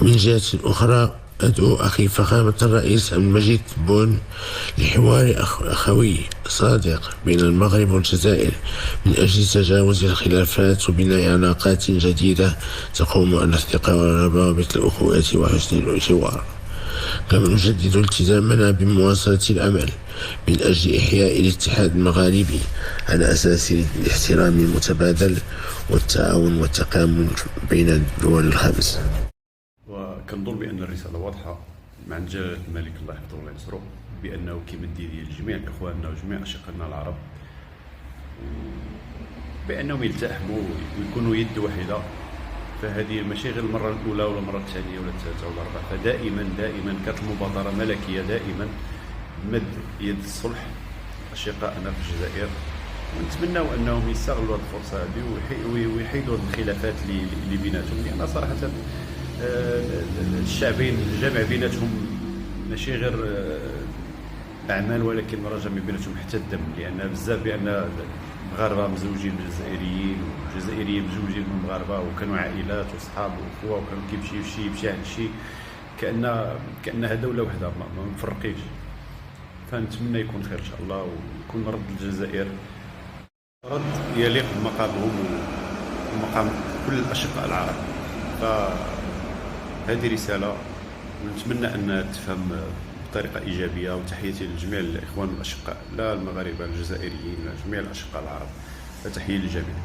ومن جهة أخرى أدعو أخي فخامة الرئيس عبد المجيد تبون لحوار أخوي صادق بين المغرب والجزائر من أجل تجاوز الخلافات وبناء علاقات جديدة تقوم على الثقة وروابط الأخوة وحسن الجوار. كما نجدد التزامنا بمواصلة العمل من أجل إحياء الاتحاد المغاربي على أساس الاحترام المتبادل والتعاون والتكامل بين الدول الخمس. وكنظن بأن الرسالة واضحة مع جلالة الملك الله يحفظه ولا ينصره، بأنه كيمدي ديال جميع إخواننا وجميع أشقائنا العرب بأنهم يلتحموا ويكونوا يد واحدة. فهذه ماشي غير المرة الأولى ولا المرة الثانية ولا الثالثة ولا الرابعة، فدائما كانت المبادرة ملكية دائما مد يد الصلح أشقائنا في الجزائر. ونتمنوا أنهم يستغلوا هذه الفرصة هذه ويحيدوا الخلافات اللي بيناتهم، لأن صراحة الشعبين الجمع بيناتهم ماشي غير أعمال، ولكن رجع بيناتهم حتى الدم، لأن بزاف بأن المغاربة مزوجين بالجزائريين والجزائريين مزوجين بالمغاربة، وكانوا عائلات وصحاب وأخوة، وكانوا كيمشي يمشي هذا الشيء كأنها دولة واحدة ما مفرقيش. فنتمنى يكون خير إن شاء الله، ويكون رد الجزائر رد يليق بمقامهم ومقام كل الأشقاء العرب. فهذه رسالة ونتمنى أن تفهم بطريقة إيجابية. وتحياتي لجميع الإخوان والأشقاء، لا المغاربة الجزائريين، لا جميع الأشقاء العرب، فتحية للجميع.